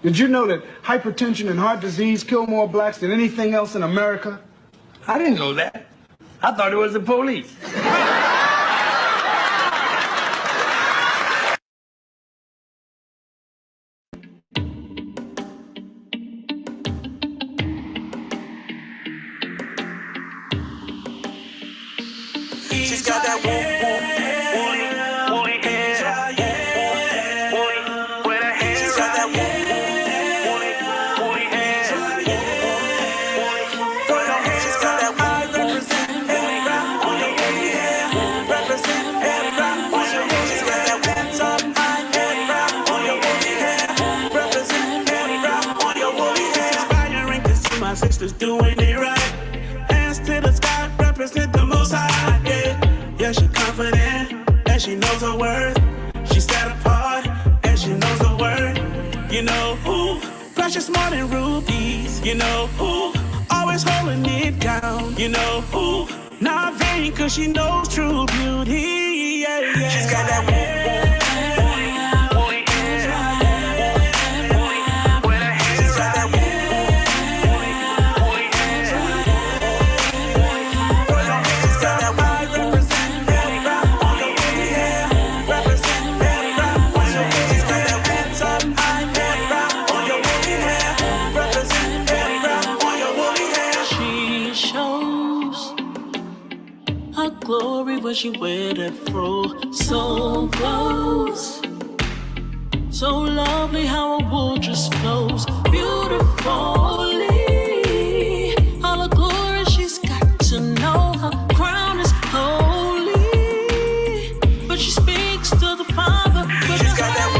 Did you know that hypertension and heart disease kill more blacks than anything else in America? I didn't know that. I thought it was the police. She's got that my sisters doing it right. Hands to the sky, represent the most high. Yeah, she confident and she knows her worth. She set apart and she knows her worth. You know who? Flash is smart and rubies. You know who? Always holding it down. You know who? Not vain cause she knows true beauty. Yeah. She's got that glory when she wear that fro. So close, so lovely how her wool just flows beautifully. All her glory, she's got to know her crown is holy. But she speaks to the Father. But she's got that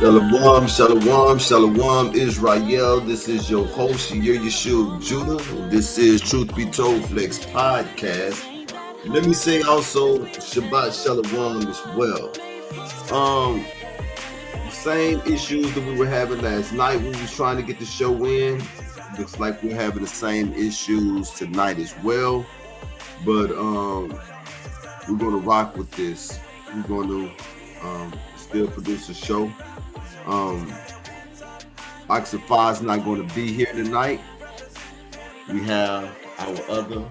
Shalom, shalom, shalom, Israel. This is your host, Yeshua Judah. This is Truth Be Told Flex Podcast. Let me say also Shabbat Shalom as well. Same issues that we were having last night when we was trying to get the show in. Looks like we're having the same issues tonight as well. But we're gonna rock with this. We're gonna still produce a show. Oxify is not going to be here tonight. We have our other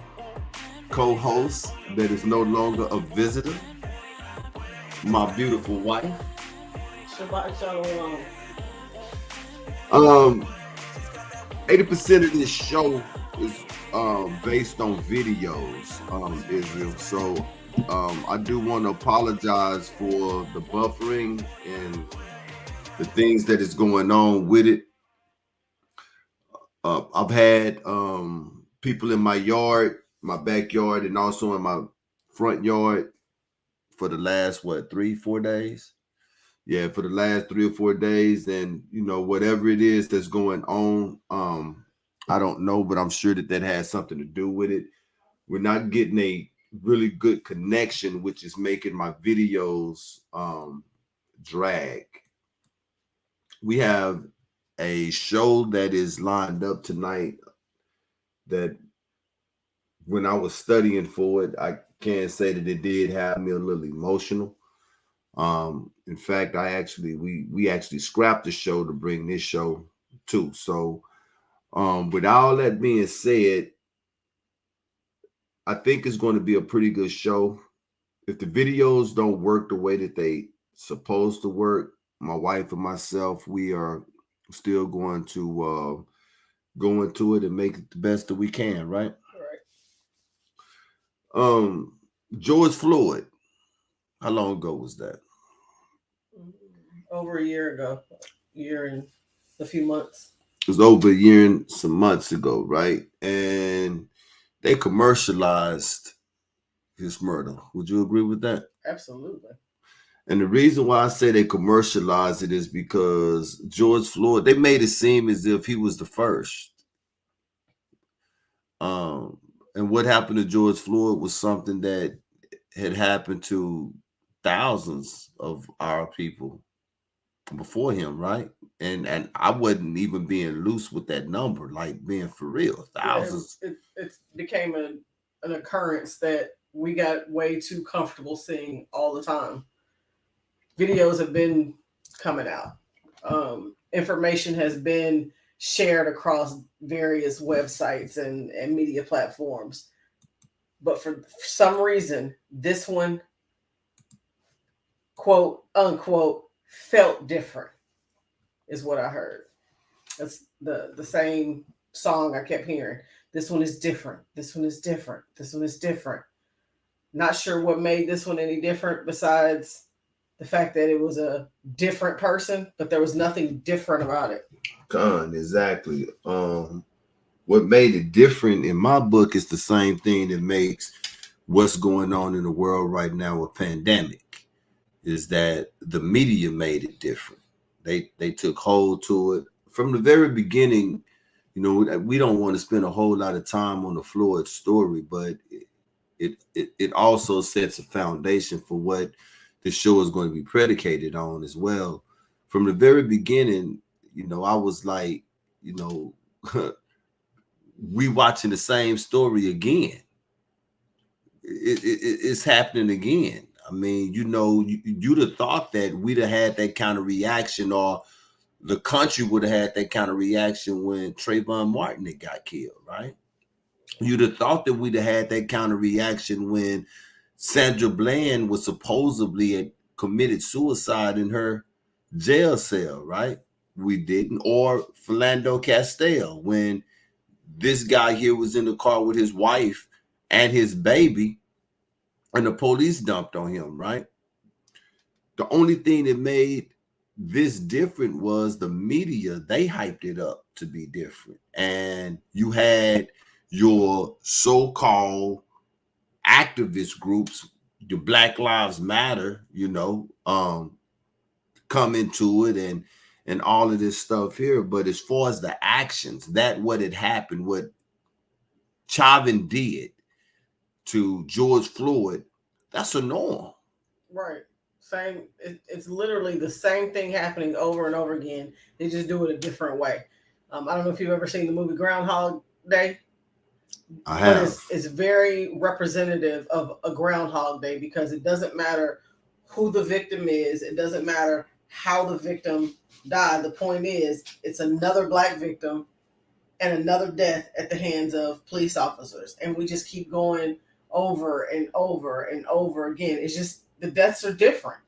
co-host that is no longer a visitor, my beautiful wife. Shabbat Shalom. 80% of this show is based on videos, Israel. So I do want to apologize for the buffering and the things that is going on with it. I've had people in my yard, my backyard, and also in my front yard for the last, 3-4 days? Yeah, for the last 3 or 4 days. And, whatever it is that's going on, I don't know, but I'm sure that has something to do with it. We're not getting a really good connection, which is making my videos drag. We have a show that is lined up tonight that when I was studying for it, I can't say that it did have me a little emotional. In fact, we actually scrapped the show to bring this show too. So with all that being said, I think it's going to be a pretty good show. If the videos don't work the way that they supposed to work, my wife and myself, we are still going to go into it and make it the best that we can, right? Right. George Floyd, how long ago was that? Over a year ago, year and a few months. It was over a year and some months ago, right? And they commercialized his murder. Would you agree with that? Absolutely. And the reason why I say they commercialized it is because George Floyd, they made it seem as if he was the first. And what happened to George Floyd was something that had happened to thousands of our people before him, right? And I wasn't even being loose with that number, like being for real. Thousands. Yeah, it became an occurrence that we got way too comfortable seeing all the time. Videos have been coming out. Information has been shared across various websites and media platforms. But for some reason, this one, quote unquote, felt different, is what I heard. That's the same song I kept hearing. This one is different. This one is different. This one is different. Not sure what made this one any different besides the fact that it was a different person, but there was nothing different about it. Exactly. What made it different in my book is the same thing that makes what's going on in the world right now, a pandemic, is that the media made it different. They took hold to it from the very beginning. You know, we don't want to spend a whole lot of time on the Floyd story, but it also sets a foundation for what the show is going to be predicated on as well. From the very beginning, you know, I was like, you know, we watching the same story again. It's happening again. I mean, you know, you'd have thought that we'd have had that kind of reaction, or the country would have had that kind of reaction when Trayvon Martin had got killed, right? You'd have thought that we'd have had that kind of reaction when Sandra Bland was supposedly had committed suicide in her jail cell, right? We didn't. Or Philando Castile, when this guy here was in the car with his wife and his baby, and the police dumped on him, right? The only thing that made this different was the media. They hyped it up to be different. And you had your so-called activist groups, the Black Lives Matter, you know, come into it and all of this stuff here. But as far as the actions, that what had happened, what Chauvin did to George Floyd, that's a norm. Right. Same. It's literally the same thing happening over and over again. They just do it a different way. I don't know if you've ever seen the movie Groundhog Day. I have. But it's very representative of a Groundhog Day, because it doesn't matter who the victim is. It doesn't matter how the victim died. The point is, it's another Black victim and another death at the hands of police officers. And we just keep going over and over and over again. It's just the deaths are different.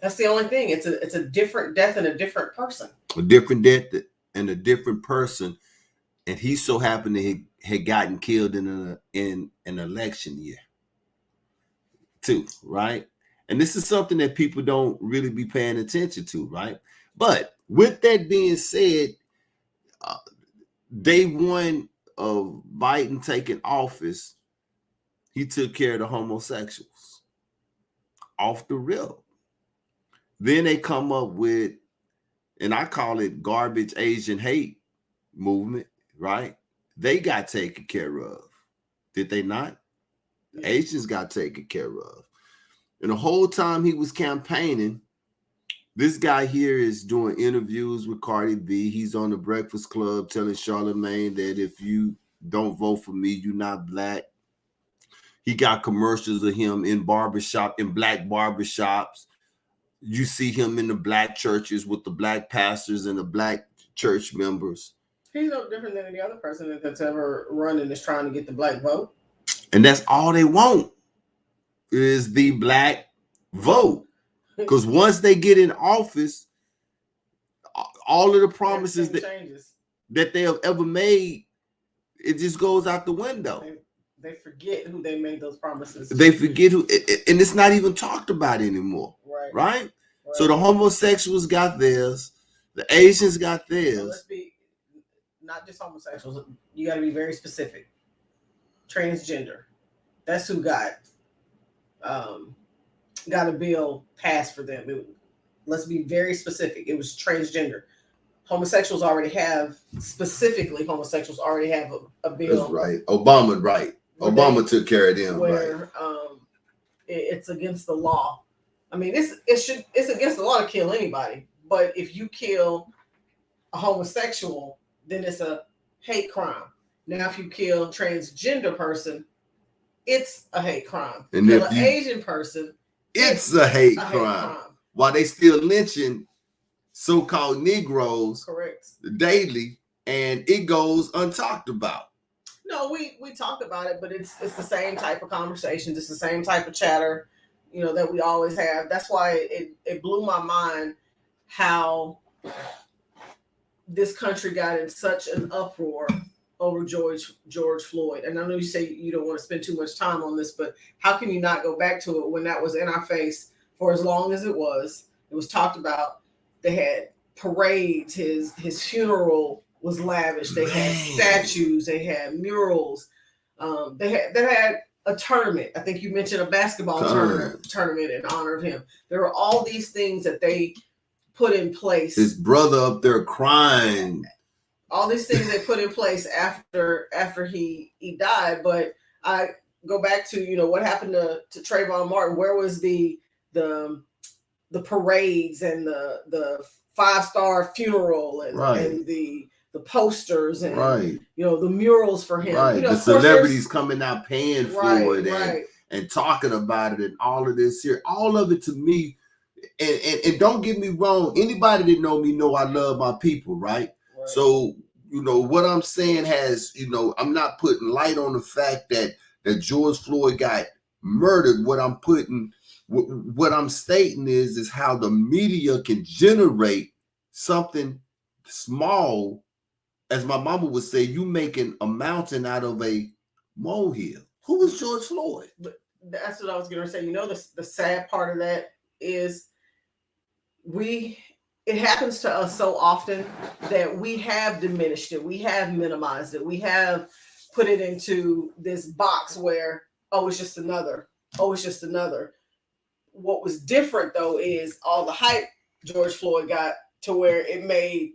That's the only thing. It's a different death and a different person. A different death and a different person. And he so happened to had gotten killed in an election year too, right? And this is something that people don't really be paying attention to, right? But with that being said, day one of Biden taking office, he took care of the homosexuals off the rip. Then they come up with, and I call it garbage Asian hate movement, right? They got taken care of. Did they not? The Asians got taken care of. And the whole time he was campaigning, this guy here is doing interviews with Cardi B. He's on the Breakfast Club telling Charlamagne that if you don't vote for me, you're not Black. He got commercials of him in Black barbershops. You see him in the Black churches with the Black pastors and the Black church members. He's no different than any other president that's ever run and is trying to get the Black vote. And that's all they want, is the Black vote. Because once they get in office, all of the promises that they have ever made, it just goes out the window. They forget who they made those promises to. They forget who, and it's not even talked about anymore. Right? So the homosexuals got theirs, the Asians got theirs. So let's be not just homosexuals. You got to be very transgender. That's who got got a bill passed for them. Let's be very specific. It was transgender. Homosexuals already have a bill. That's right. Obama, right. Obama took care of them, where it's against the law. I mean, it's against the law to kill anybody. But if you kill a homosexual, then it's a hate crime. Now, if you kill a transgender person, it's a hate crime. And kill if an Asian person, it's a hate crime. While they still lynching so-called Negroes daily, and it goes untalked about. No, we talk about it, but it's the same type of conversations. It's the same type of chatter, that we always have. That's why it blew my mind how this country got in such an uproar over George Floyd. And I know you say you don't want to spend too much time on this, but how can you not go back to it when that was in our face for as long as it was? It was talked about. They had parades. His funeral was lavish. They had statues. They had murals. They had a tournament. I think you mentioned a basketball tournament in honor of him. There were all these things that they put in place. His brother up there crying. All these things they put in place after he died. But I go back to what happened to Trayvon Martin. Where was the parades and the 5-star funeral and the posters and the murals for him. The celebrities coming out paying for it and talking about it and all of this here. All of it to me, and don't get me wrong, anybody that know me know I love my people, right? So, what I'm saying has, I'm not putting light on the fact that George Floyd got murdered. What I'm stating is how the media can generate something small. As my mama would say, you making a mountain out of a molehill. Who was George Floyd? But that's what I was going to say. The sad part of that is it happens to us so often that we have diminished it. We have minimized it. We have put it into this box where, it's just another. What was different, though, is all the hype George Floyd got to where it made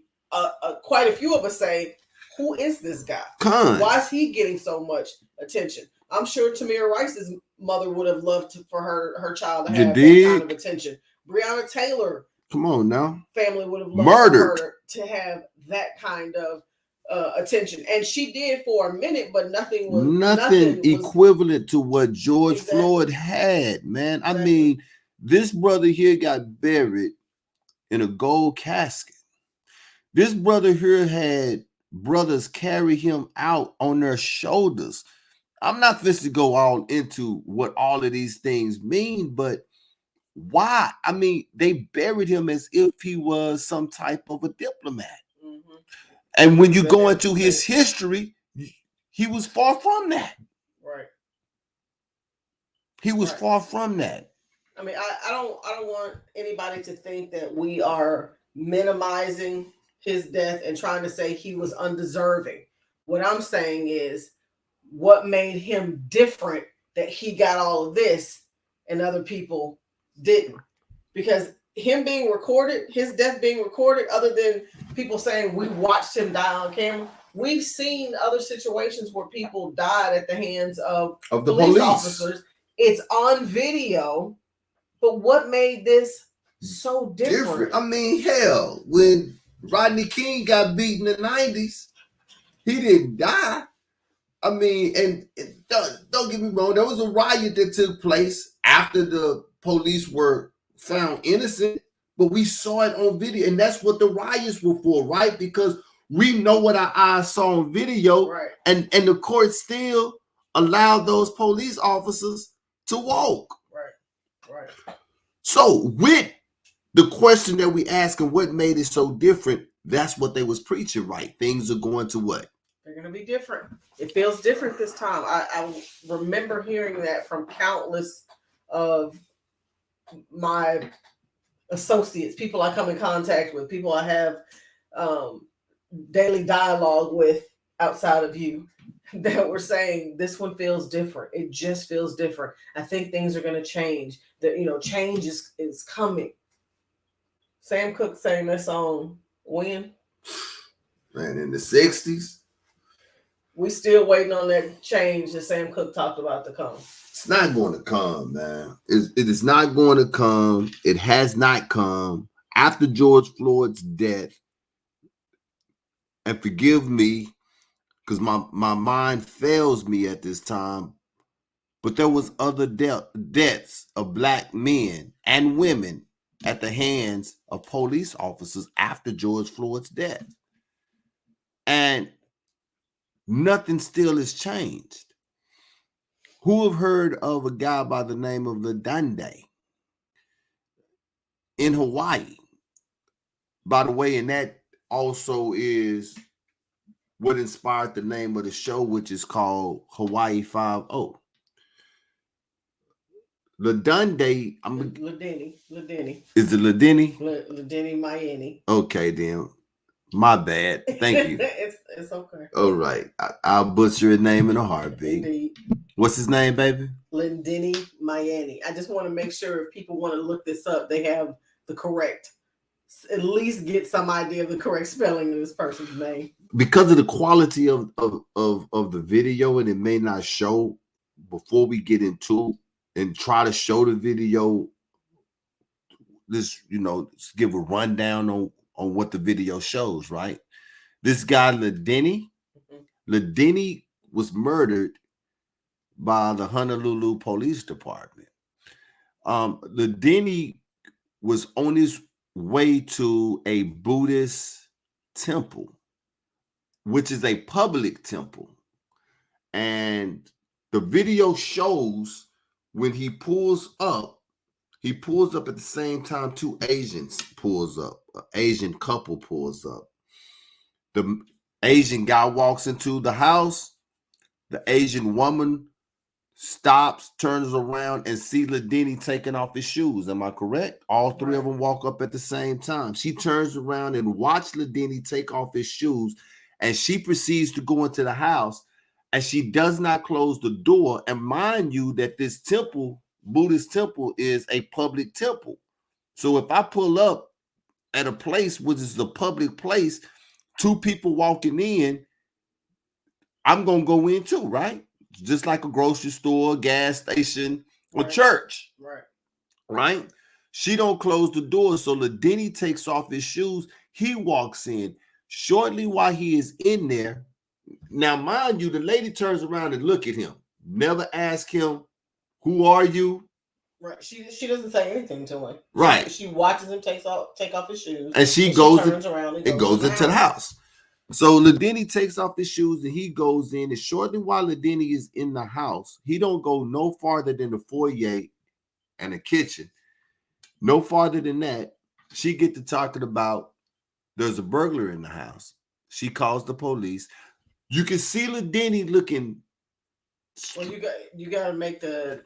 quite a few of us say, who is this guy? Why is he getting so much attention? I'm sure Tamir Rice's mother would have loved for her child to have that kind of attention. Breonna Taylor, come on now, family would have loved for her to have that kind of attention, and she did for a minute, but nothing was equivalent to what George Floyd had, man. I mean, this brother here got buried in a gold casket. This brother here had brothers carry him out on their shoulders. I'm not fit to go all into what all of these things mean, but why? I mean, they buried him as if he was some type of a diplomat. Mm-hmm. And when you go into his history, he was far from that. Right. He was far from that. I mean, I don't want anybody to think that we are minimizing his death and trying to say he was undeserving. What I'm saying is what made him different, that he got all of this and other people didn't. Because him being recorded, his death being recorded, other than people saying we watched him die on camera, we've seen other situations where people died at the hands of the police officers. It's on video. But what made this so different? I mean, hell, when Rodney King got beat in the 90s, he didn't die. I mean, and don't get me wrong, there was a riot that took place after the police were found innocent, but we saw it on video, and that's what the riots were for, right? Because we know what our eyes saw on video, and the court still allowed those police officers to walk. Right. So with the question that we ask and what made it so different, that's what they was preaching, right? Things are going to what? They're going to be different. It feels different this time. I remember hearing that from countless of my associates, people I come in contact with, people I have daily dialogue with outside of you. that were saying this one feels different. It just feels different. I think things are going to change. That change is coming. Sam Cooke sang that song when? Man, in the 60s. We still waiting on that change that Sam Cooke talked about to come. It's not going to come, man. It is not going to come. It has not come. After George Floyd's death, and forgive me, because my mind fails me at this time, but there was other deaths of black men and women at the hands of police officers after George Floyd's death. And nothing still has changed. Who have heard of a guy by the name of Lindani in Hawaii? By the way, and that also is what inspired the name of the show, which is called Hawaii 5-0. Lindani, Lindani. Is it Lindani? Lindani Myeni. Okay, then. My bad. Thank you. it's okay. All right. I'll butcher his name in a heartbeat. Indeed. What's his name, baby? Lindani Myeni. I just want to make sure if people want to look this up, they have the correct, at least get some idea of the correct spelling of this person's name. Because of the quality of the video, and it may not show before we get into and try to show the video, this, give a rundown on what the video shows, right? This guy, Lindani was murdered by the Honolulu Police Department. Lindani was on his way to a Buddhist temple, which is a public temple. And the video shows when he pulls up at the same time two Asians pulls up. An Asian couple pulls up. The Asian guy walks into the house. The Asian woman stops, turns around, and see Lindani taking off his shoes. Am I correct? All three of them walk up at the same time. She turns around and watches Lindani take off his shoes, and she proceeds to go into the house, and she does not close the door. And mind you that this temple, Buddhist temple, is a public temple. So if I pull up at a place which is the public place, two people walking in, I'm going to go in too, right? Just like a grocery store, gas station, or church. Right? She don't close the door. So Lindani takes off his shoes. He walks in. Shortly while he is in there, now mind you, the lady turns around and look at him. Never ask him, who are you? Right. She doesn't say anything to him. Right. She watches him take off his shoes. And she turns around and goes into the house. So Lindani takes off his shoes and he goes in. And shortly while Lindani is in the house, he don't go no farther than the foyer and the kitchen. No farther than that. She get to talking about there's a burglar in the house. She calls the police. You can see Lindani looking. Well, you got to make the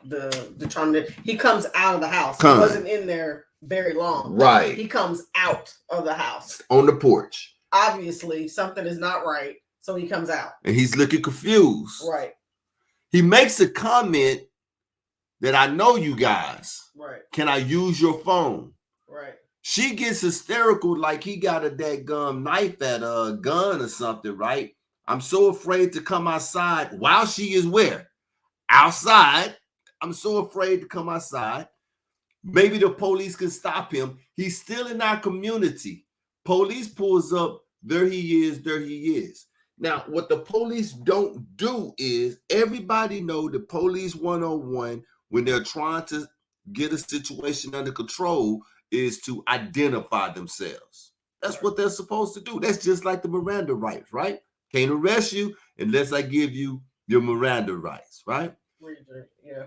determination. He comes out of the house. He wasn't in there very long. Right. He comes out of the house on the porch. Obviously, something is not right, so he comes out. And he's looking confused. Right. He makes a comment that I know you guys. Right. Can I use your phone? Right. She gets hysterical like he got a dadgum knife at a gun or something, right? I'm so afraid to come outside while she is where? Outside. I'm so afraid to come outside. Maybe the police can stop him. He's still in our community. Police pulls up. There he is. Now, what the police don't do is everybody know the police 101 when they're trying to get a situation under control is to identify themselves. That's what they're supposed to do. That's just like the Miranda rights, right? Can't arrest you unless I give you your Miranda rights, right? Yeah.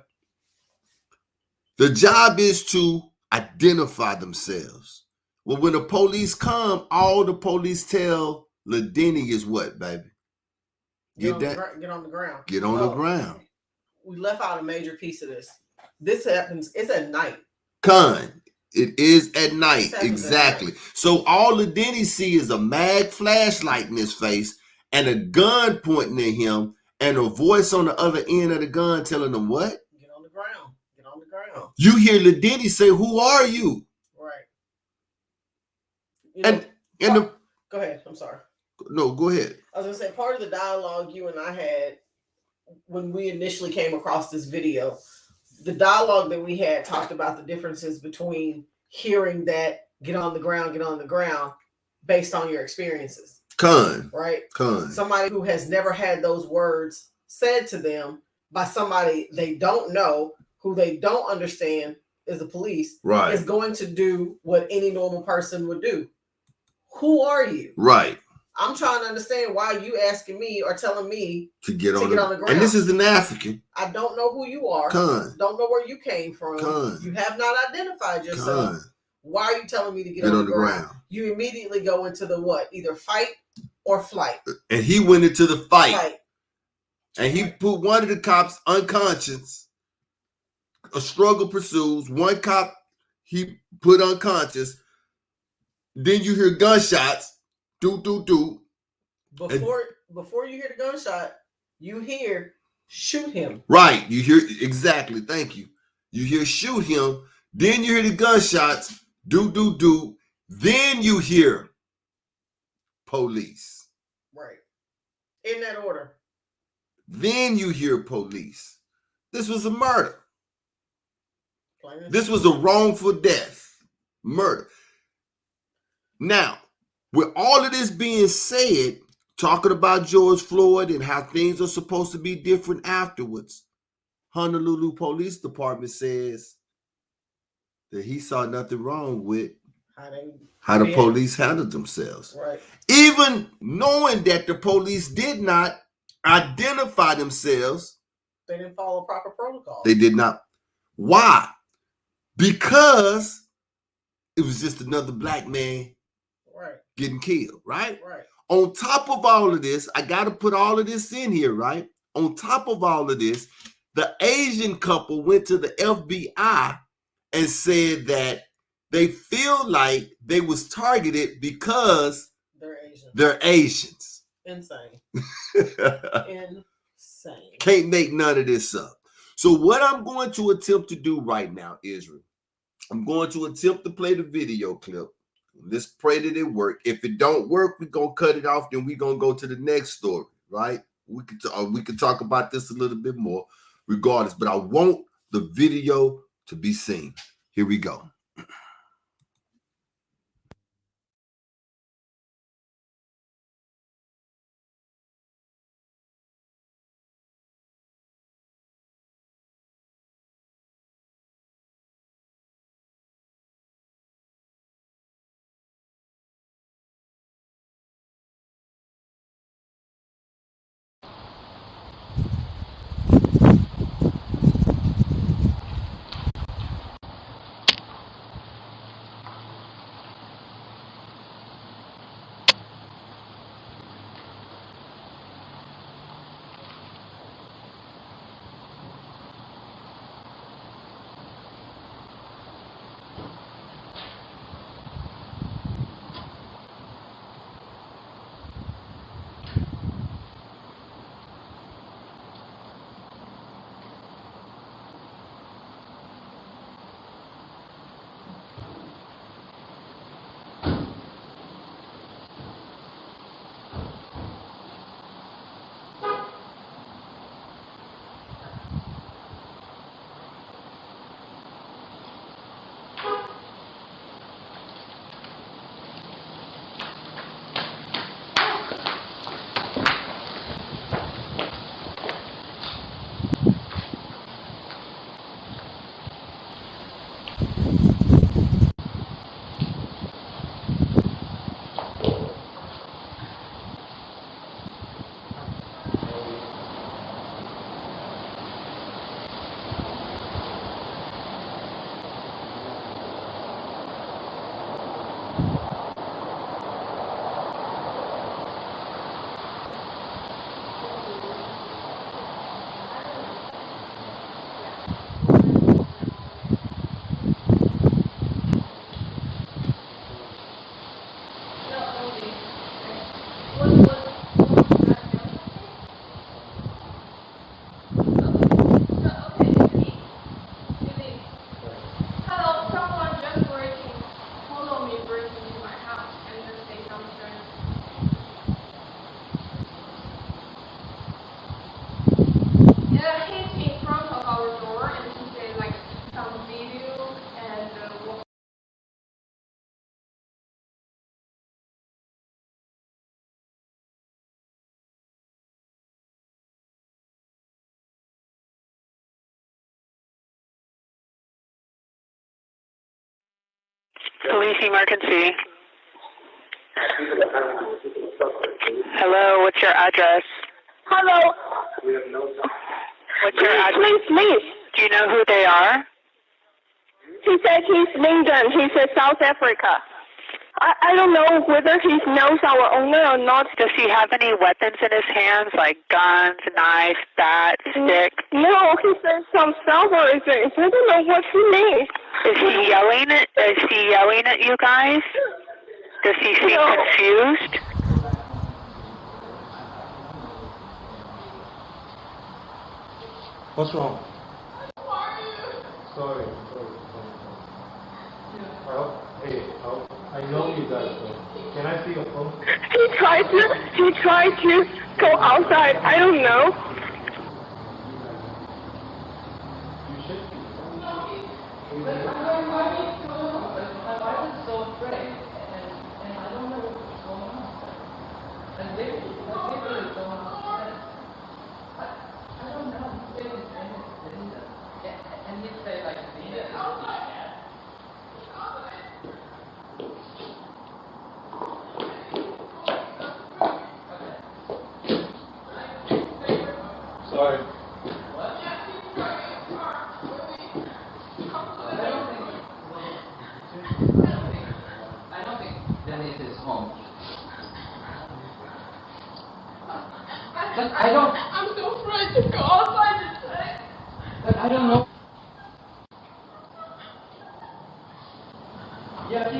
The job is to identify themselves. Well, when the police come, all the police tell Lindani is what, baby? Get on the ground. Get on the ground. We left out a major piece of this. This happens, it's at night. It is at night. Exactly. At night. So all Lindani see is a mag flashlight in his face and a gun pointing at him. and a voice on the other end of the gun telling them what? Get on the ground. Get on the ground. You hear Lindani say, "Who are you?" Right. You know, go ahead. I'm sorry. No, go ahead. I was gonna say part of the dialogue you and I had when we initially came across this video, the dialogue that we had talked about the differences between hearing that get on the ground based on your experiences. Right? Somebody who has never had those words said to them by somebody they don't know, who they don't understand is the police, right, is going to do what any normal person would do. Who are you? Right. I'm trying to understand why you asking me or telling me to get on the ground. And this is an African. I don't know who you are. Don't know where you came from. You have not identified yourself. Why are you telling me to get on the ground? You immediately go into the what? Either fight or flight. And he went into the fight. And he put one of the cops unconscious. A struggle pursues. One cop he put unconscious. Then you hear gunshots. Do. Before you hear the gunshot, you hear shoot him. Right. You hear exactly. Thank you. You hear shoot him. Then you hear the gunshots. Do. Then you hear police. Right. In that order. Then you hear police. This was a murder. This was a wrongful death. Murder. Now, with all of this being said, talking about George Floyd and how things are supposed to be different afterwards, Honolulu Police Department says that he saw nothing wrong with how the police handled themselves. Right. Even knowing that the police did not identify themselves. They didn't follow proper protocol. They did not. Why? Because it was just another black man getting killed, right? Right. On top of all of this, I got to put all of this in here, right? On top of all of this, the Asian couple went to the FBI and said that they feel like they was targeted because they're Asians. Insane. Insane. Can't make none of this up. So what I'm going to attempt to do right now, Israel, I'm going to attempt to play the video clip. Let's pray that it work. If it don't work, we're going to cut it off. Then we're going to go to the next story, right? We could talk about this a little bit more regardless, but I want the video to be seen. Here we go. Police emergency. Hello, what's your address? Hello. What's your address? Please. Do you know who they are? He said he's Lindani. He's in South Africa. I don't know whether he knows our owner or not. Does he have any weapons in his hands, like guns, knife, bat, stick? No, he said some silver things. I don't know what he means. Is he yelling at you guys? Does he seem confused? What's wrong? Sorry. I know you guys. Can I see your phone? He tried to go outside. I don't know. You should. Sorry. I don't think Dennis is home. But I'm so afraid to go outside today. But I don't know. Yeah, he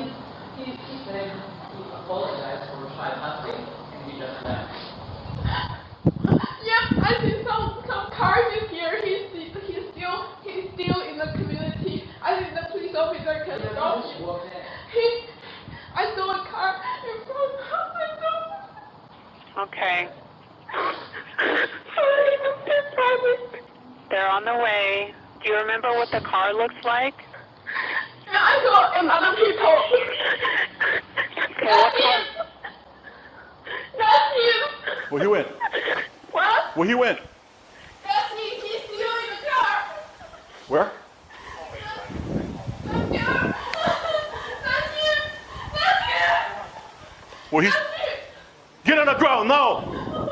said he apologized for shy hustling and he just left. Yeah, I see some cars in here. He's still in the community. I think the police officer can stop him. I saw a car in front of the door. Okay. They're on the way. Do you remember what the car looks like? And I saw another people. Okay, what car? That's him. Where he went? What? Where he went? That's me. He's still in the car. Where? That's him. That's him. Where he's... Get on the ground, no!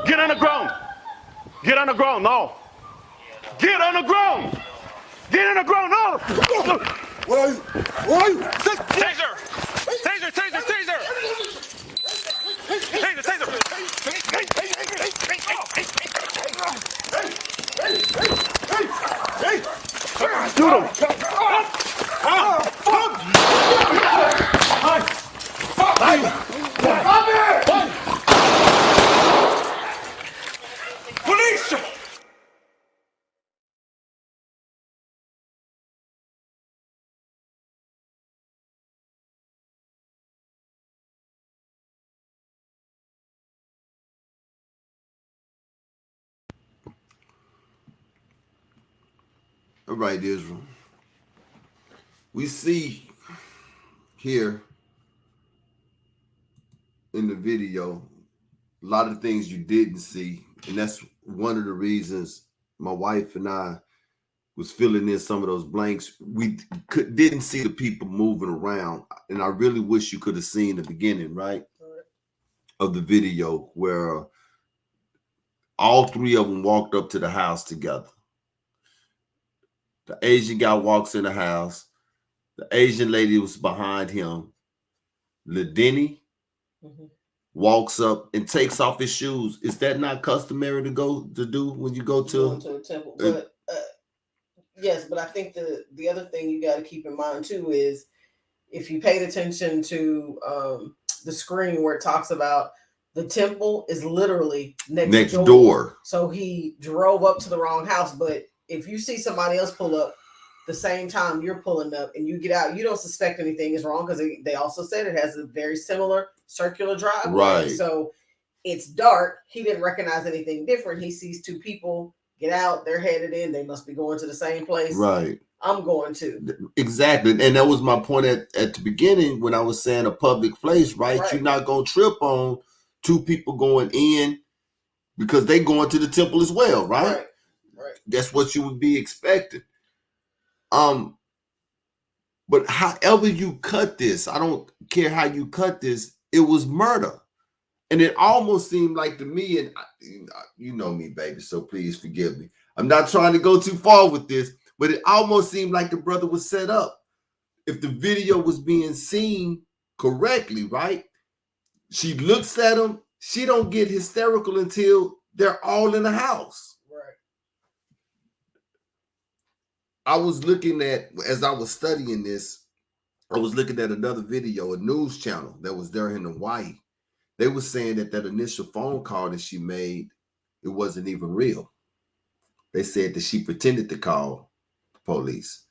Get on the ground! Get on the ground, no! Get on the ground! Get on the ground, no! What are you? What are you? Taser! Taser, taser, taser! Taser, taser! Shoot him! Police! All right, Israel. We see here in the video a lot of things you didn't see, and that's one of the reasons my wife and I was filling in some of those blanks. We didn't see the people moving around, and I really wish you could have seen the beginning, right, of the video where all three of them walked up to the house together. The Asian guy walks in the house. The Asian lady was behind him. Lindani walks up and takes off his shoes. Is that not customary to do when you go to a temple? But yes, but I think the other thing you got to keep in mind too is if you paid attention to the screen where it talks about the temple is literally next door. So he drove up to the wrong house. But if you see somebody else pull up the same time you're pulling up and you get out, you don't suspect anything is wrong because they also said it has a very similar circular driveway. Right. So it's dark. He didn't recognize anything different. He sees two people get out. They're headed in. They must be going to the same place. Right. I'm going to. Exactly. And that was my point at the beginning when I was saying a public place, right? You're not going to trip on two people going in because they going to the temple as well, right? Right. That's what you would be expecting. But however you cut this, I don't care how you cut this, it was murder. And it almost seemed like to me, and you know me, baby, so please forgive me. I'm not trying to go too far with this, but it almost seemed like the brother was set up. If the video was being seen correctly, right? She looks at him. She don't get hysterical until they're all in the house. Right. I was looking at, as I was studying this, I was looking at another video, a news channel that was there in Hawaii. They were saying that initial phone call that she made, it wasn't even real. They said that she pretended to call the police.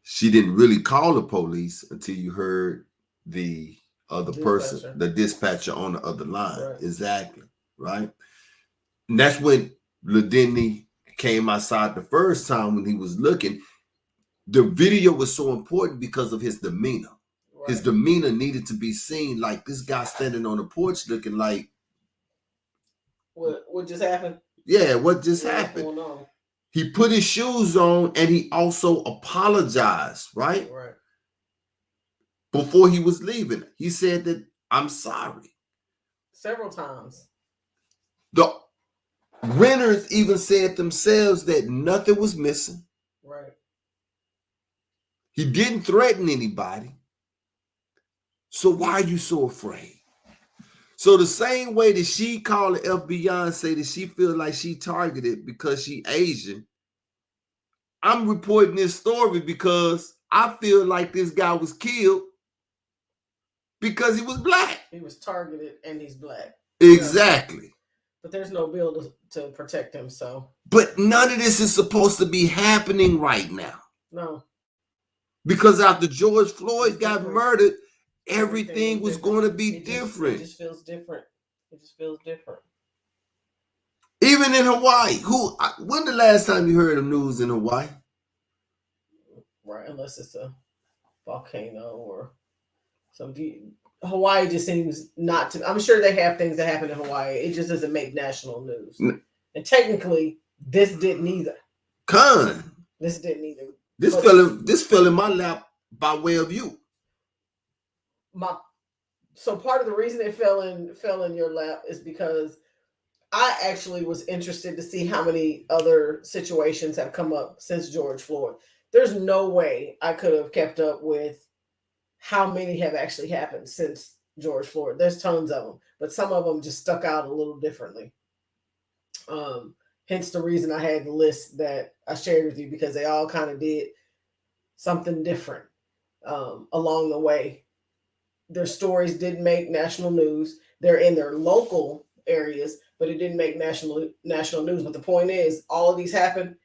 She didn't really call the police until you heard the other person, the dispatcher on the other line. Right. Exactly. Right. And that's when Lindani came outside the first time when he was looking. The video was so important because of his demeanor. Right. His demeanor needed to be seen, like this guy standing on the porch looking like, what just happened? Yeah, what just happened? What's going on? He put his shoes on and he also apologized, right? Right. Before he was leaving, he said that I'm sorry. Several times. The renters even said themselves that nothing was missing. Right. He didn't threaten anybody. So why are you so afraid? So the same way that she called the FBI and say that she feels like she targeted because she Asian, I'm reporting this story because I feel like this guy was killed because he was black. He was targeted and he's black. Exactly. Yeah. But there's no bill to protect him, so. But none of this is supposed to be happening right now. No. Because after George Floyd got murdered, everything was going to be different. It just feels different. It just feels different. Even in Hawaii. When the last time you heard of news in Hawaii? Right, unless it's a volcano or something. Hawaii just seems not to. I'm sure they have things that happen in Hawaii. It just doesn't make national news. And technically, this didn't either. This didn't either. This fell in my lap by way of you. So part of the reason it fell in your lap is because I actually was interested to see how many other situations have come up since George Floyd. There's no way I could have kept up with how many have actually happened since George Floyd. There's tons of them, but some of them just stuck out a little differently. Hence the reason I had the list that I shared with you, because they all kind of did something different along the way. Their stories didn't make national news. They're in their local areas, but it didn't make national news. But the point is, all of these happened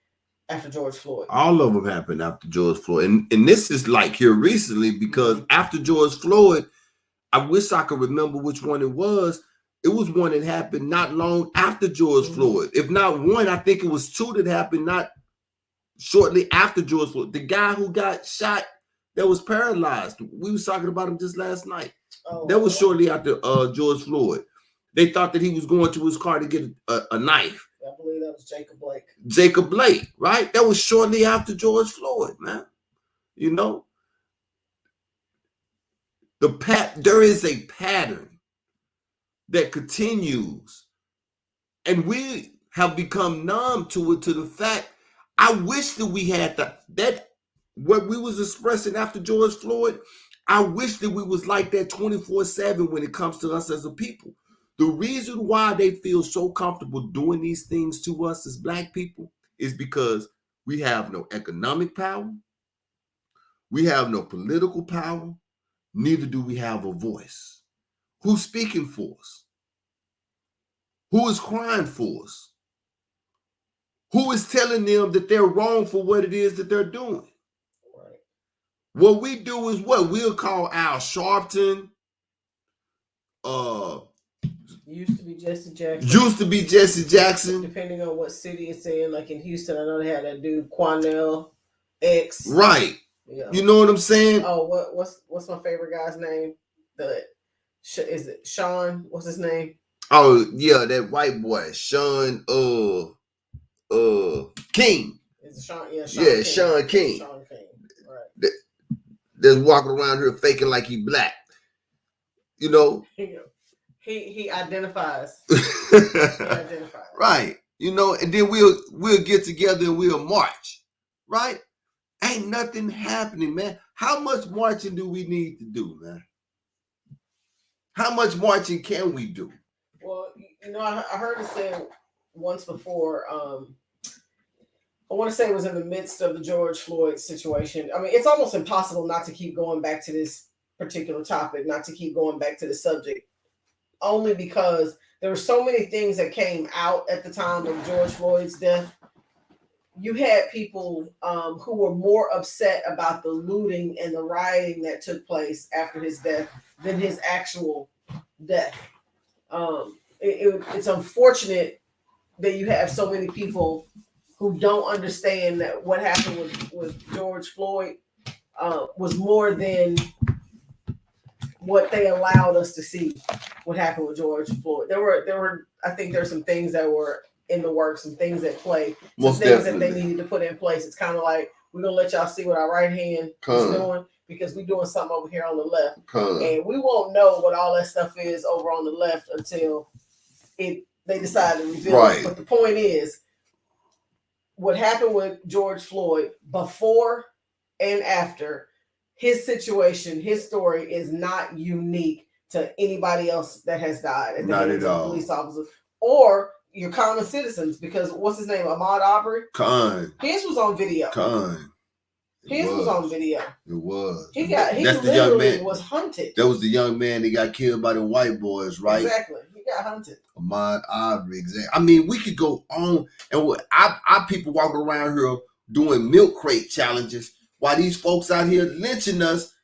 after George Floyd. All of them happened after George Floyd. And this is like here recently, because after George Floyd, I wish I could remember which one it was. It was one that happened not long after George Floyd. If not one, I think it was two that happened not shortly after George Floyd. The guy who got shot that was paralyzed. We was talking about him just last night. That was shortly after George Floyd. They thought that he was going to his car to get a knife. I believe that was Jacob Blake. Jacob Blake, right? That was shortly after George Floyd, man. You know? There is a pattern that continues. And we have become numb to it, to the fact, I wish that we had that what we was expressing after George Floyd, I wish that we was like that 24/7 when it comes to us as a people. The reason why they feel so comfortable doing these things to us as black people is because we have no economic power, we have no political power, neither do we have a voice. Who's speaking for us? Who is crying for us? Who is telling them that they're wrong for what it is that they're doing? Right. What we do is what we'll call Al Sharpton. Used to be Jesse Jackson. Used to be Jesse Jackson. Depending on what city it's in, like in Houston, I know they had that dude Quanell X. Right. Yeah. You know what I'm saying? Oh, what's my favorite guy's name? Is it Sean? What's his name? Oh yeah, that white boy, Sean King. Is it Sean? Yeah, Sean King. Sean King. Right. that's walking around here faking like he black. You know, he identifies. He identifies. Right. You know, and then we'll get together and we'll march. Right? Ain't nothing happening, man. How much marching do we need to do, man? How much marching can we do? Well, you know, I heard it said once before. I want to say it was in the midst of the George Floyd situation. I mean, it's almost impossible not to keep going back to this particular topic, not to keep going back to the subject, only because there were so many things that came out at the time of George Floyd's death. You had people who were more upset about the looting and the rioting that took place after his death than his actual death. It's unfortunate that you have so many people who don't understand that what happened with George Floyd was more than what they allowed us to see. What happened with George Floyd? There were. I think there's some things that were in the works, some things at play, some things that they needed to put in place. It's kind of like, we're gonna let y'all see what our right hand is doing, because we're doing something over here on the left, and we won't know what all that stuff is over on the left until they decide to reveal it. But the point is, what happened with George Floyd before and after, his situation, his story is not unique to anybody else that has died at the hands of police officers or your common citizens, because what's his name? Ahmaud Arbery? His was on video. His was on video. It was. He literally was hunted. That was the young man that got killed by the white boys, right? Exactly. He got hunted. Ahmaud Arbery, exactly. I mean, we could go on, and our people walking around here doing milk crate challenges while these folks out here lynching us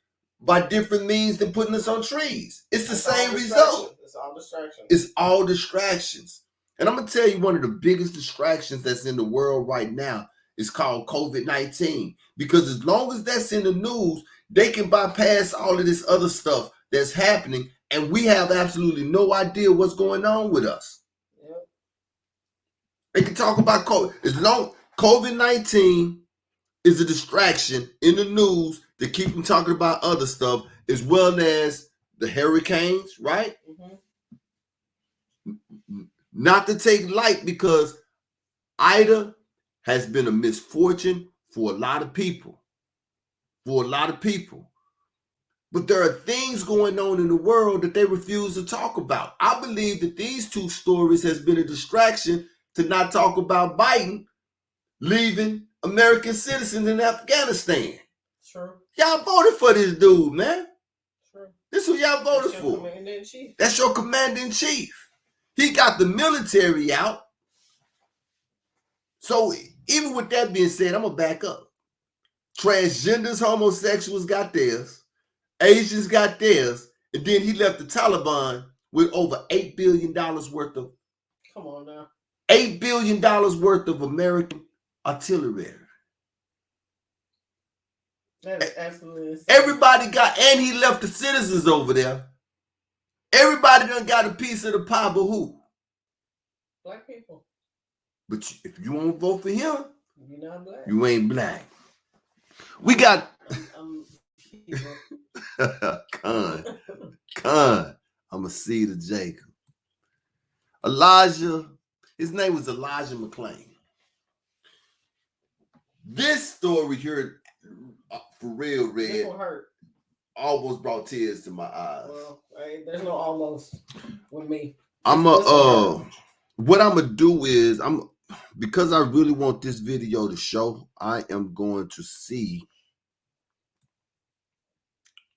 by different means than putting us on trees. It's the same result. It's all distractions. It's all distractions. And I'm going to tell you, one of the biggest distractions that's in the world right now is called COVID-19. Because as long as that's in the news, they can bypass all of this other stuff that's happening, and we have absolutely no idea what's going on with us. Yep. They can talk about COVID. As long COVID-19 is a distraction in the news to keep them talking about other stuff, as well as the hurricanes, right? Mm-hmm. Not to take light, because Ida has been a misfortune for a lot of people. But there are things going on in the world that they refuse to talk about. I believe that these two stories has been a distraction to not talk about Biden leaving American citizens in Afghanistan. True. Y'all voted for this dude, man. True. This is who y'all voted for. That's your commander-in-chief. He got the military out. So even with that being said, I'm going to back up. Transgenders, homosexuals got theirs. Asians got theirs. And then he left the Taliban with over $8 billion worth of... Come on now. $8 billion worth of American artillery. That is absolutely insane. Everybody got... And he left the citizens over there. Everybody done got a piece of the pie, but who? Black people. But if you won't vote for him, you're not black. You ain't black. We got Con. I'm a seed of Jacob. Elijah, his name was Elijah McClain. This story here, for real, Red, this one hurt. Almost brought tears to my eyes. Well, there's no almost with me. What I'm gonna do is because I really want this video to show, I am going to see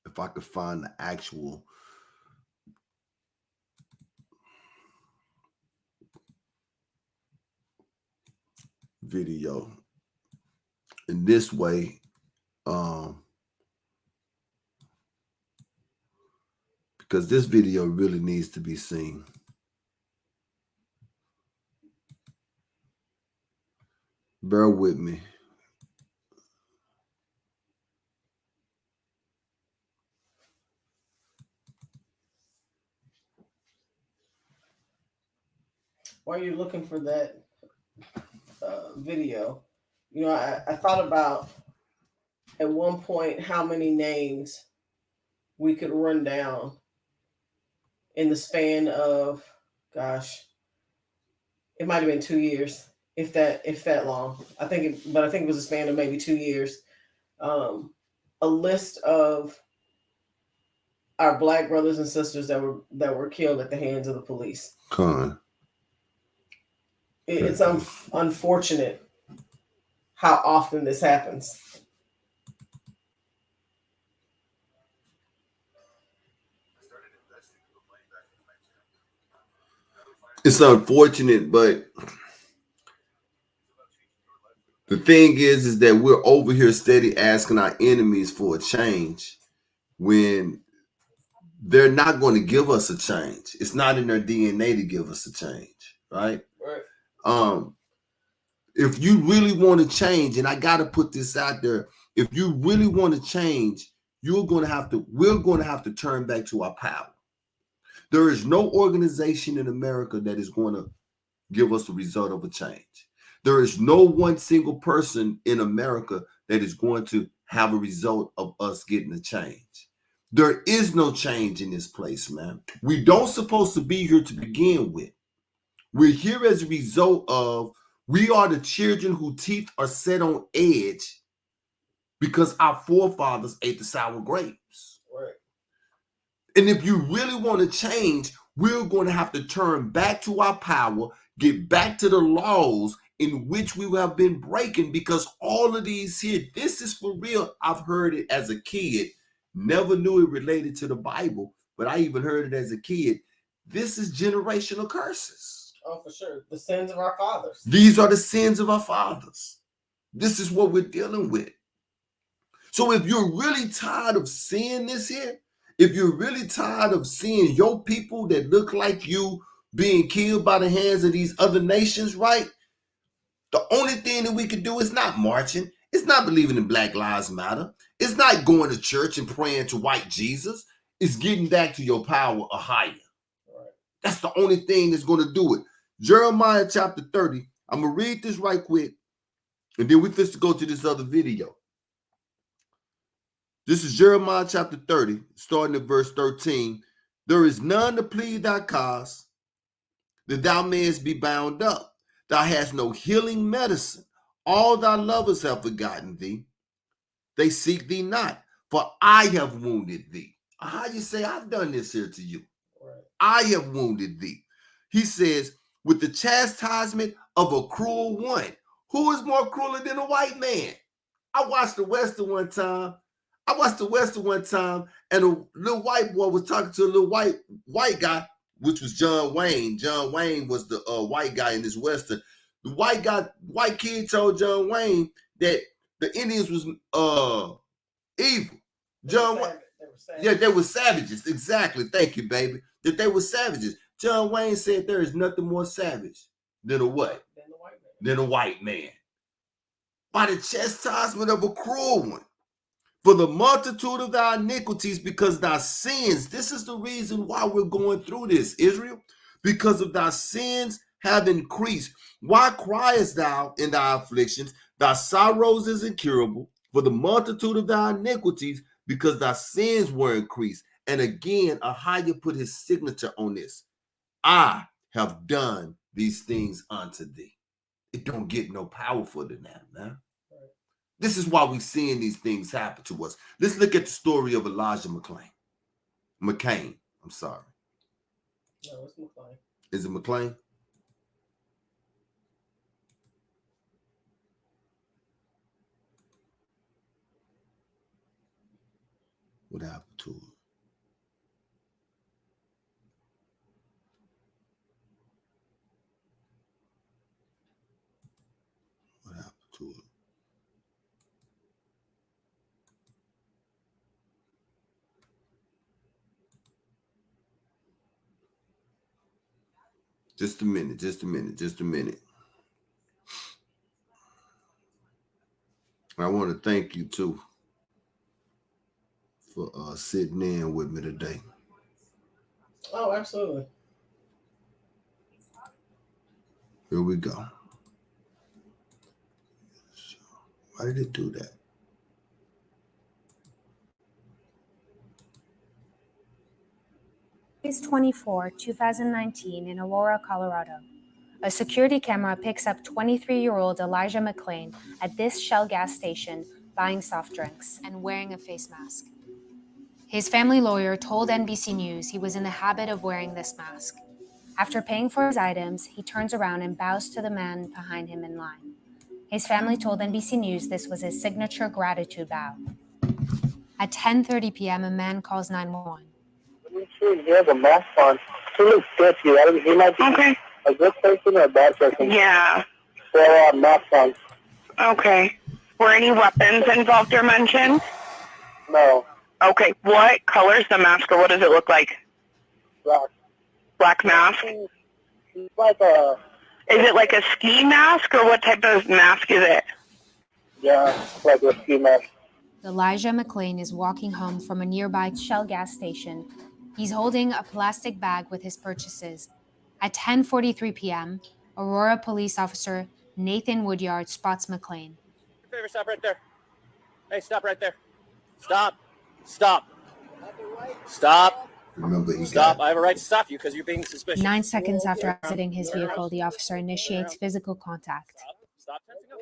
if I could find the actual video in this way. Because this video really needs to be seen. Bear with me. While you're looking for that video, I thought about at one point how many names we could run down in the span of, gosh, it might have been 2 years, if that long. I think it was a span of maybe 2 years. A list of our Black brothers and sisters that were killed at the hands of the police. It's unfortunate how often this happens. It's unfortunate, but the thing is that we're over here steady asking our enemies for a change when they're not going to give us a change. It's not in their DNA to give us a change, right? Right. If you really want to change, and I got to put this out there, if you really want to change, we're going to have to turn back to our power. There is no organization in America that is going to give us the result of a change. There is no one single person in America that is going to have a result of us getting a change. There is no change in this place, man. We don't supposed to be here to begin with. We're here as a result of we are the children whose teeth are set on edge because our forefathers ate the sour grapes. Right. And if you really want to change, we're going to have to turn back to our power, get back to the laws in which we have been breaking, because all of these here, this is for real. I've heard it as a kid, never knew it related to the Bible, but I even heard it as a kid. This is generational curses. Oh, for sure. The sins of our fathers. These are the sins of our fathers. This is what we're dealing with. So if you're really tired of seeing this here, if you're really tired of seeing your people that look like you being killed by the hands of these other nations, right? The only thing that we can do is not marching. It's not believing in Black Lives Matter. It's not going to church and praying to white Jesus. It's getting back to your power or higher. Right. That's the only thing that's going to do it. Jeremiah chapter 30. I'm going to read this right quick, and then we're supposed to go to this other video. This is Jeremiah chapter 30, starting at verse 13. There is none to plead thy cause, that thou mayest be bound up. Thou hast no healing medicine. All thy lovers have forgotten thee. They seek thee not, for I have wounded thee. How you say I've done this here to you? Right. I have wounded thee. He says, with the chastisement of a cruel one. Who is more crueler than a white man? I watched the Western one time, and a little white boy was talking to a little white guy, which was John Wayne. John Wayne was the white guy in this Western. The white kid told John Wayne that the Indians was evil. They were savages. Exactly. Thank you, baby. That they were savages. John Wayne said there is nothing more savage than a what? Than a white man. By the chastisement of a cruel one. For the multitude of thy iniquities, because thy sins. This is the reason why we're going through this, Israel. Because of thy sins have increased. Why criest thou in thy afflictions? Thy sorrows is incurable. For the multitude of thy iniquities, because thy sins were increased. And again, Ahijah put his signature on this. I have done these things unto thee. It don't get no powerful than that, man. This is why we're seeing these things happen to us. Let's look at the story of Elijah McClain. I'm sorry. No, it's McClain. Is it McClain? What happened to it? What happened to it? Just a minute. I want to thank you too for sitting in with me today. Oh, absolutely. Here we go. Why did it do that? August 24, 2019 in Aurora, Colorado. A security camera picks up 23-year-old Elijah McClain at this Shell gas station buying soft drinks and wearing a face mask. His family lawyer told NBC News he was in the habit of wearing this mask. After paying for his items, he turns around and bows to the man behind him in line. His family told NBC News this was his signature gratitude bow. At 10:30 p.m., a man calls 911. He has a mask on. He looks sketchy. He might be a good person or a bad person. Yeah. So, mask on. Okay. Were any weapons involved or mentioned? No. Okay. What color is the mask, or what does it look like? Black. Black mask? It's like a... Is it like a ski mask, or what type of mask is it? Yeah, it's like a ski mask. Elijah McClain is walking home from a nearby Shell gas station. He's holding a plastic bag with his purchases. At 10:43 p.m., Aurora police officer Nathan Woodyard spots McClain. Favor, stop right there. Hey, stop right there. Stop. Stop. Stop. Remember, stop. I have a right to stop you because you're being suspicious. 9 seconds after exiting his vehicle, the officer initiates physical contact. Stop tensing up,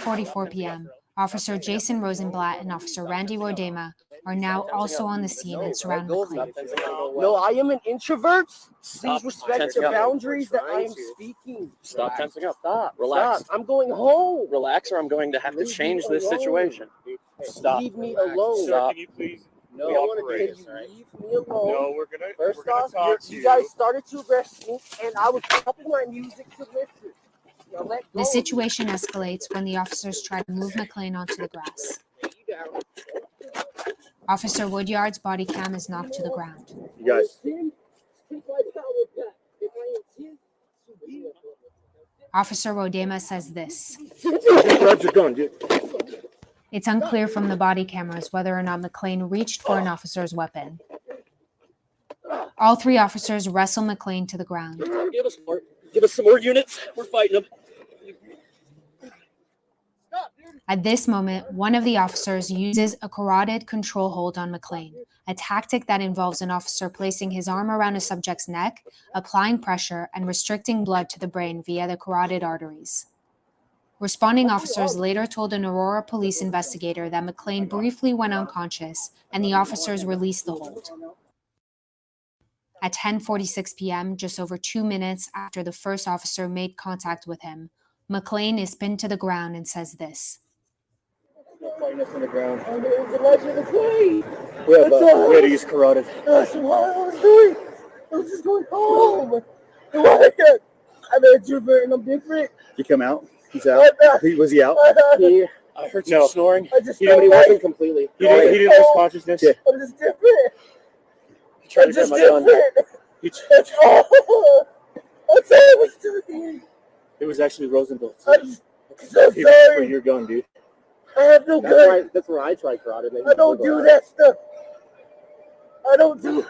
dude. 10:44 p.m., Officer Jason Rosenblatt and Officer Randy Wardema are now also on the scene and surround McClain. No, I am an introvert. Please respect the boundaries that I am speaking. Stop tensing up. Stop. Relax. Stop. I'm going home. Relax, or I'm going to have to change this situation. Stop. Leave me alone. Stop. Can you please? No, I want to leave me alone. No, we're gonna. First we're gonna off, talk to you guys started to arrest me, and I was stopping my music to listen. The situation escalates when the officers try to move McClain onto the grass. Officer Woodyard's body cam is knocked to the ground. You guys. Officer Wodema says this. Grab your gun, dude. It's unclear from the body cameras whether or not McClain reached for an officer's weapon. All three officers wrestle McClain to the ground. Give us more. Give us some more units. We're fighting them. At this moment, one of the officers uses a carotid control hold on McClain, a tactic that involves an officer placing his arm around a subject's neck, applying pressure, and restricting blood to the brain via the carotid arteries. Responding officers later told an Aurora police investigator that McClain briefly went unconscious, and the officers released the hold. At 10:46 p.m., just over 2 minutes after the first officer made contact with him, McClain is pinned to the ground and says this. Fighting us on the ground. It's Elijah McClain. We had to use carotid. That's what I was doing. I was just going home. I'm an introvert and I'm different. You come out. He's out. Was he out? I heard some snoring. I just He wasn't completely. He didn't lose consciousness. Yeah. I'm just different. I'm just different. That's all. That's all I was doing. It was actually Rosenblatt. I'm so sorry. Your gun, dude. I have no gun. That's where I tried carotid. I don't do that stuff. I don't do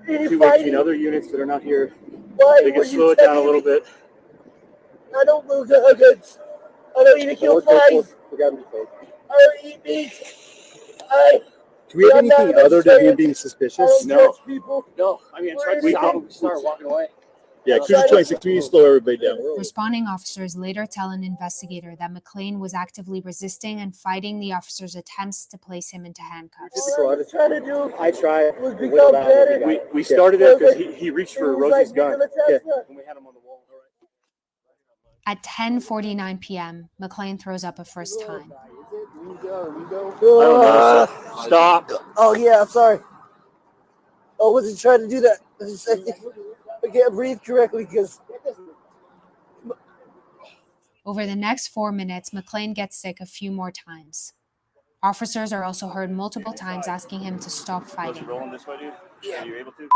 any Two fighting. other units that are not here. Why They were can you slow it down a telling little me? bit. I don't do guns. I don't even kill flies. I don't eat meat. Do we have anything other than him being suspicious? No. People. No. I mean, I tried to stop him. Start walking away. Yeah, Cruiser 26, can you slow everybody down? Responding officers later tell an investigator that McClain was actively resisting and fighting the officers' attempts to place him into handcuffs. What I was trying to do I tried. was become better. We started it because he reached for It was Rosie's like gun. Nikola Yeah. Tesla. And we had him on the wall. At 10:49 p.m., McClain throws up a first time. Stop. Oh yeah, I'm sorry. I wasn't trying to do that. I can't breathe correctly because. Over the next 4 minutes, McClain gets sick a few more times. Officers are also heard multiple times asking him to stop fighting. Rolling this way, dude? Yeah. Are you able to?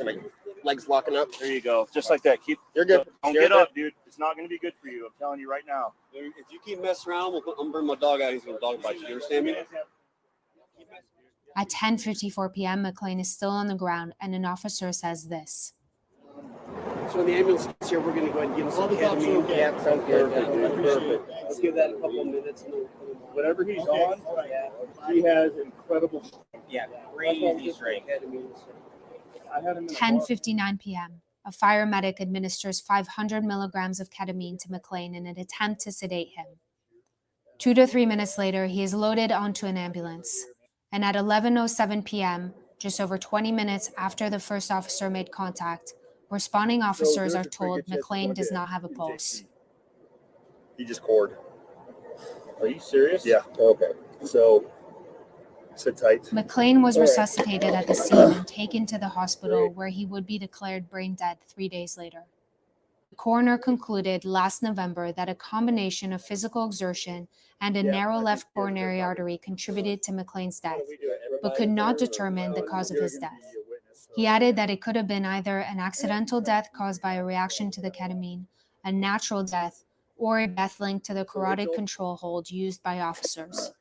My legs locking up. There you go. Just like that. You're good. Don't get up, dude. It's not going to be good for you. I'm telling you right now. If you keep messing around, I'm gonna bring my dog out. He's gonna dog bite you. You understand me? At 10:54 p.m., McClain is still on the ground, and an officer says this. So when the ambulance gets here, we're gonna go ahead and give him some ketamine. Yeah, sounds good. Perfect. Let's give that a couple of minutes. Whatever he's on, he has incredible. Yeah, crazy strength. 10:59 p.m. A fire medic administers 500 milligrams of ketamine to McClain in an attempt to sedate him. 2 to 3 minutes later, he is loaded onto an ambulance. And at 11:07 p.m., just over 20 minutes after the first officer made contact, responding officers are told McClain does not have a pulse. He just cored. Are you serious? Yeah. Okay. So, sit tight. McClain was resuscitated at the scene and taken to the hospital where he would be declared brain dead 3 days later. The coroner concluded last November that a combination of physical exertion and a narrow left coronary artery contributed to McClain's death, but could not determine the cause of his death. He added that it could have been either an accidental death caused by a reaction to the ketamine, a natural death, or a death linked to the carotid control hold used by officers.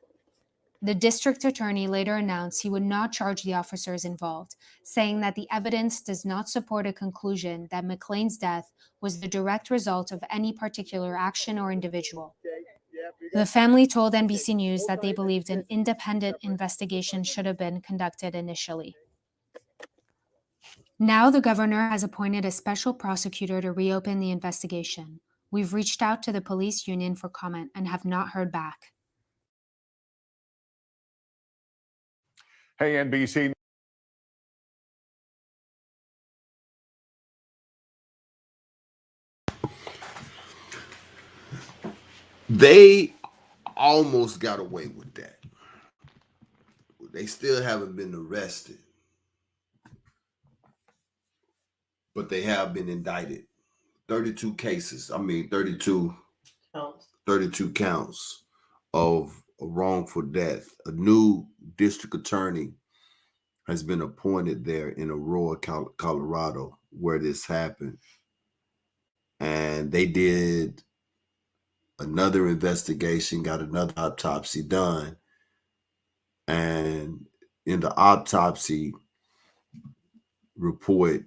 The district attorney later announced he would not charge the officers involved, saying that the evidence does not support a conclusion that McClain's death was the direct result of any particular action or individual. The family told NBC News that they believed an independent investigation should have been conducted initially. Now the governor has appointed a special prosecutor to reopen the investigation. We've reached out to the police union for comment and have not heard back. Hey, NBC. They almost got away with that. They still haven't been arrested, but they have been indicted. 32 cases. 32 counts of wrongful death. A new district attorney has been appointed there in Aurora, Colorado, where this happened. And they did another investigation, got another autopsy done. And in the autopsy report,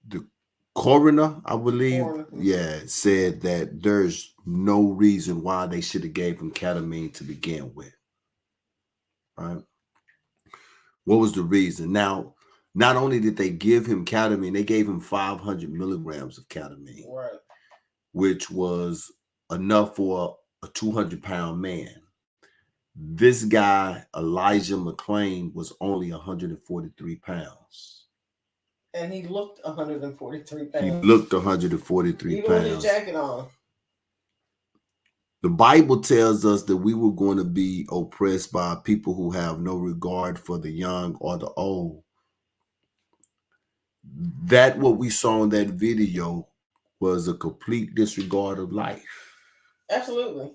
the coroner, I believe, said that there's no reason why they should have gave him ketamine to begin with. Right? What was the reason? Now, not only did they give him ketamine, they gave him 500 milligrams of ketamine, right, which was enough for a 200-pound man. This guy, Elijah McClain, was only 143 pounds. And he looked 143 pounds. He looked 143 Even pounds. with his jacket on. The Bible tells us that we were going to be oppressed by people who have no regard for the young or the old. That what we saw in that video was a complete disregard of life. Absolutely.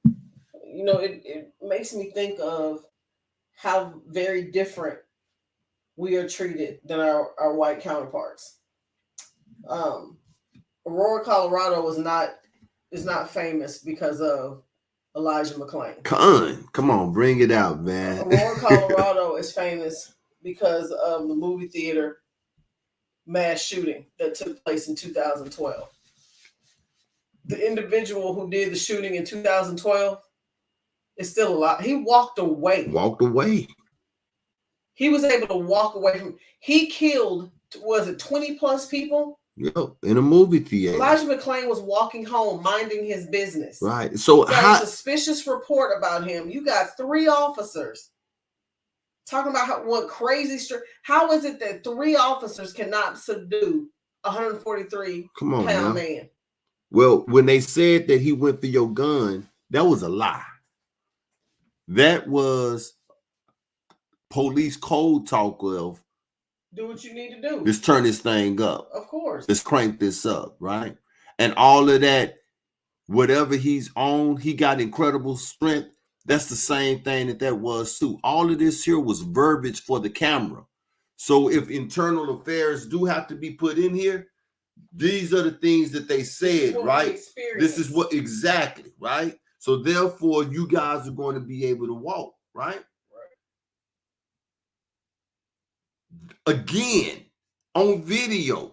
You know, it makes me think of how very different we are treated than our white counterparts. Aurora, Colorado is not famous because of Elijah McClain. Come on, bring it out, man. Aurora, Colorado is famous because of the movie theater mass shooting that took place in 2012. The individual who did the shooting in 2012 is still alive. He walked away. He was able to walk away from. He killed, was it 20 plus people? Yo, in a movie theater. Elijah McClain was walking home, minding his business. Right. So you got a suspicious report about him. You got 3 officers talking about what crazy. How is it that 3 officers cannot subdue a 143-pound man? Well, when they said that he went for your gun, that was a lie. That was police code talk of do what you need to do. Let's turn this thing up. Of course. Let's crank this up, right? And all of that, whatever he's on, he got incredible strength. That's the same thing that was too. All of this here was verbiage for the camera. So if internal affairs do have to be put in here, these are the things that they said, right? This is what exactly, right? So therefore, you guys are going to be able to walk, right? Again, on video,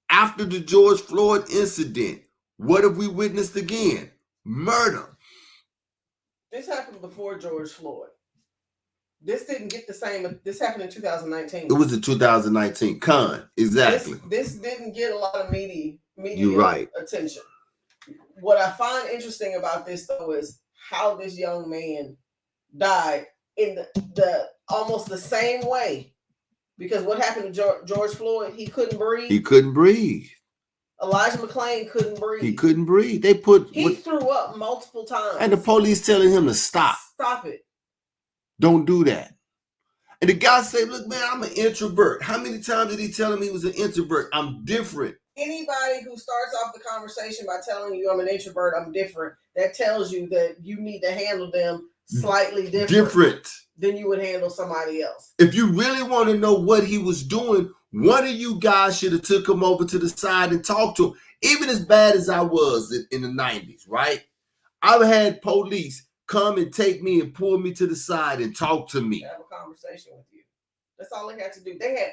after the George Floyd incident, what have we witnessed again? Murder. This happened before George Floyd. This didn't get the same. This happened in 2019. It was in 2019. Exactly. This didn't get a lot of media You're right. attention. What I find interesting about this though is how this young man died in the almost the same way. Because what happened to George Floyd? He couldn't breathe. He couldn't breathe. Elijah McClain couldn't breathe. He couldn't breathe. He threw up multiple times. And the police telling him to stop. Stop it. Don't do that. And the guy said, look, man, I'm an introvert. How many times did he tell him he was an introvert? I'm different. Anybody who starts off the conversation by telling you I'm an introvert, I'm different, that tells you that you need to handle them slightly different than you would handle somebody else. If you really want to know what he was doing, one of you guys should have took him over to the side and talked to him. Even as bad as I was in the 90s, right? I've had police come and take me and pull me to the side and talk to me. Have a conversation with you. That's all they had to do. They had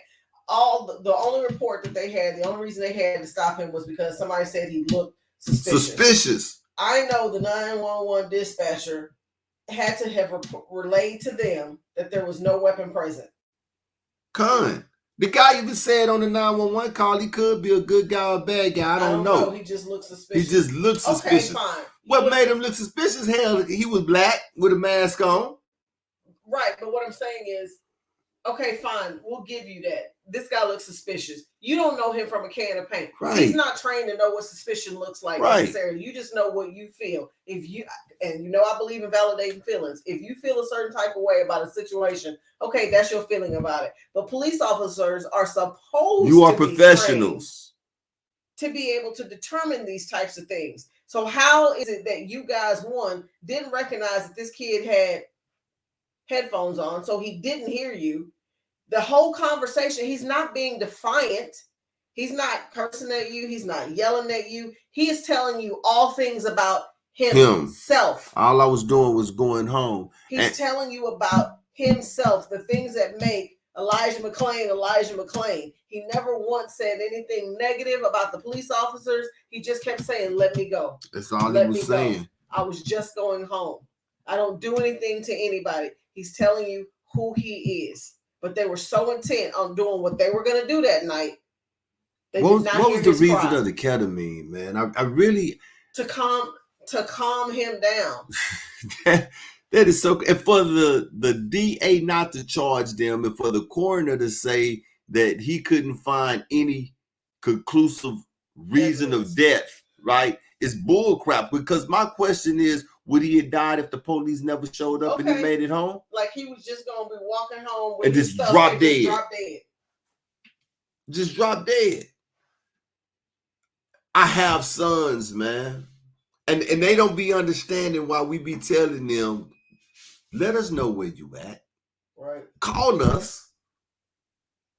all the only report that they had, the only reason they had to stop him was because somebody said he looked suspicious. I know the 911 dispatcher had to have relayed to them that there was no weapon present. The guy even said on the 911 call he could be a good guy or a bad guy. I don't know. He just looked suspicious. He just looked suspicious. Okay, fine. What made him look suspicious? Hell, he was black with a mask on. Right, but what I'm saying is, okay, fine, we'll give you that. This guy looks suspicious. You don't know him from a can of paint. Right. He's not trained to know what suspicion looks like necessarily. You just know what you feel. I believe in validating feelings. If you feel a certain type of way about a situation, okay, that's your feeling about it. But police officers are supposed You are to be professionals to be able to determine these types of things. So how is it that you guys, one, didn't recognize that this kid had headphones on, so he didn't hear you? The whole conversation, he's not being defiant. He's not cursing at you. He's not yelling at you. He is telling you all things about himself. All I was doing was going home. He's telling you about himself, the things that make Elijah McClain. He never once said anything negative about the police officers. He just kept saying, let me go. That's all he was saying. I was just going home. I don't do anything to anybody. He's telling you who he is. But they were so intent on doing what they were going to do that night. What was the reason of the ketamine, man? I really to calm him down. That is so. And for the DA not to charge them, and for the coroner to say that he couldn't find any conclusive reason of death, right? It's bullcrap. Because my question is, would he have died if the police never showed up and he made it home? Like he was just gonna be walking home with and just drop dead. Just drop dead. I have sons, man. And they don't be understanding why we be telling them, let us know where you at. Right. Call us.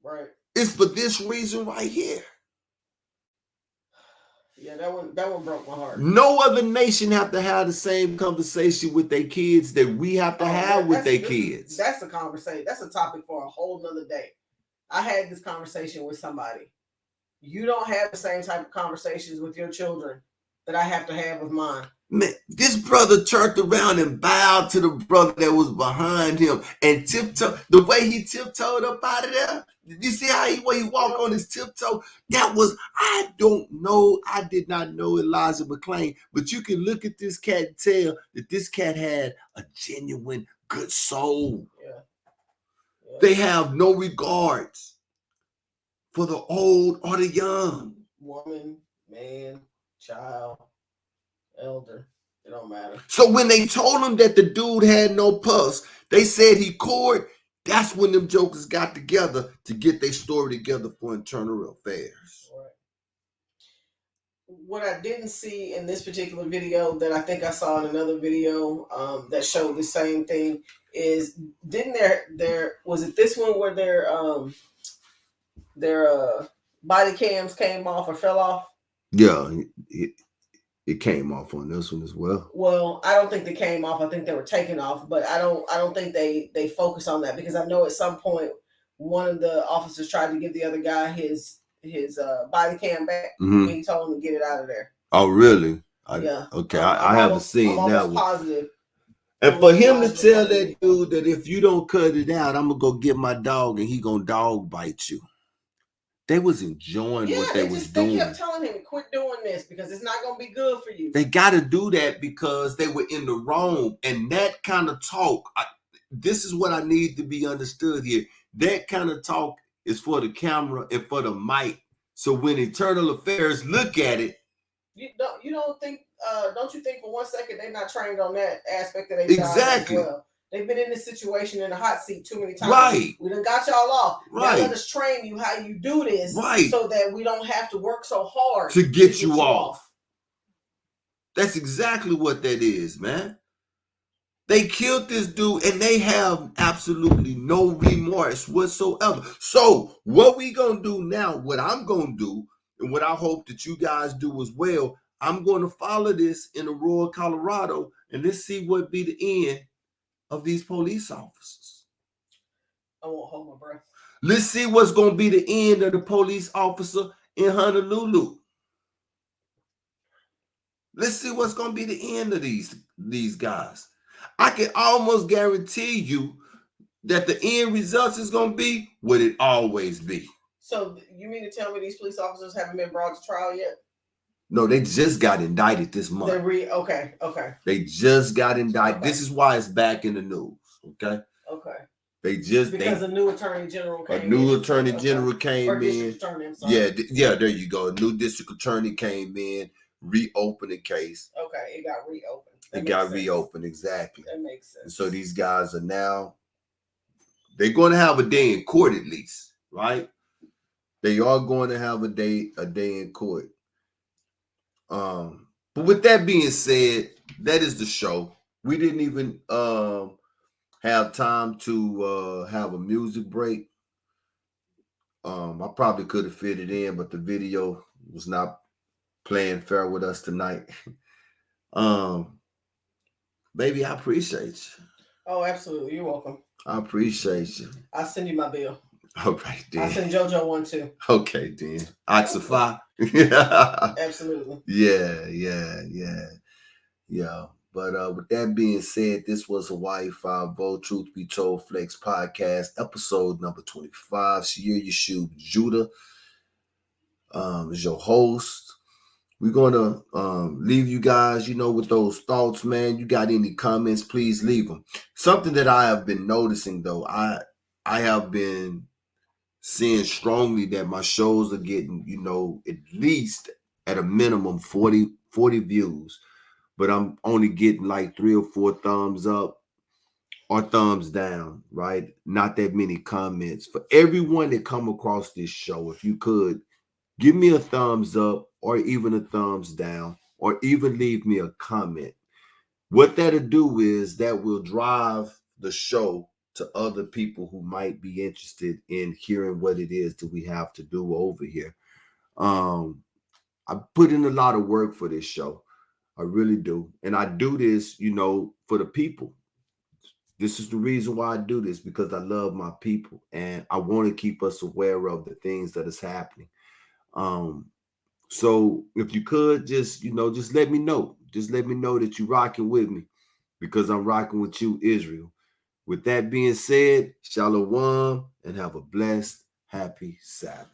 Right. It's for this reason right here. Yeah, that one broke my heart. No other nation have to have the same conversation with their kids that we have to have with their kids. That's a conversation. That's a topic for a whole nother day. I had this conversation with somebody. You don't have the same type of conversations with your children that I have to have with mine. Man, this brother turned around and bowed to the brother that was behind him and tiptoed. The way he tiptoed up out of there. You see how he walked on his tiptoe? That was, I don't know. I did not know Elijah McClain, but you can look at this cat and tell that this cat had a genuine good soul. Yeah. They have no regards for the old or the young. Woman, man, child, elder, it don't matter. So when they told him that the dude had no pulse, they said he cored. That's when them jokers got together to get their story together for internal affairs. Right. What I didn't see in this particular video that I think I saw in another video that showed the same thing is, didn't there was it this one where their body cams came off or fell off? Yeah, it came off on this one as well. Well, I don't think they came off. I think they were taken off, but I don't think they focus on that, because I know at some point one of the officers tried to give the other guy his body cam back, and he told him to get it out of there. Oh, really? Yeah. Okay, I haven't seen that one. Positive And for him to tell that dude that if you don't cut it out, I'm gonna go get my dog and he gonna dog bite you. They was enjoying what they was doing. They kept telling him, quit doing this because it's not gonna be good for you. They got to do that because they were in the wrong. And that kind of talk, this is what I need to be understood here. That kind of talk is for the camera and for the mic. So when Internal Affairs look at it, don't you think for 1 second they're not trained on that aspect of their exactly. job as well? They've been in this situation in the hot seat too many times. Right. We done got y'all off. Right. Now let us train you how you do this, right, so that we don't have to work so hard to get you off. That's exactly what that is, man. They killed this dude and they have absolutely no remorse whatsoever. So what we gonna do now, what I'm gonna do, and what I hope that you guys do as well, I'm gonna follow this in Aurora, Colorado, and let's see what be the end of these police officers. I won't hold my breath. Let's see what's gonna be the end of the police officer in Honolulu. Let's see what's gonna be the end of these guys. I can almost guarantee you that the end results is gonna be what it always be. So you mean to tell me these police officers haven't been brought to trial yet? No, they just got indicted this month. Okay. They just got indicted. Okay. This is why it's back in the news. Okay. Because a new attorney general came in. Yeah, there you go. A new district attorney came in, reopened the case. Okay, it got reopened. It got reopened, exactly. That makes sense. And so these guys are now, they're going to have a day in court at least, right? They are going to have a day in court. But with that being said, that is the show. We didn't even have time to have a music break. I probably could have fit it in, but the video was not playing fair with us tonight. Baby, I appreciate you. Oh, absolutely. You're welcome. I appreciate you. I'll send you my bill. All right, then. I'll send JoJo one too. Okay, then. Oxify. Absolutely. Yeah. But with that being said, this was Hawaii 5-0 Truth Be Told Flex Podcast, episode number 25. Shia Yeshub Judah is your host. We're going to leave you guys, with those thoughts, man. You got any comments, please leave them. Something that I have been noticing, though, I have been seeing strongly that my shows are getting, at least at a minimum 40 views. But I'm only getting like 3 or 4 thumbs up or thumbs down, right? Not that many comments. For everyone that come across this show, if you could, give me a thumbs up or even a thumbs down or even leave me a comment. What that'll do is that will drive the show to other people who might be interested in hearing what it is that we have to do over here. I put in a lot of work for this show. I really do. And I do this, for the people. This is the reason why I do this, because I love my people and I want to keep us aware of the things that is happening. So if you could just let me know. Just let me know that you're rocking with me, because I'm rocking with you, Israel. With that being said, Shalom and have a blessed, happy Sabbath.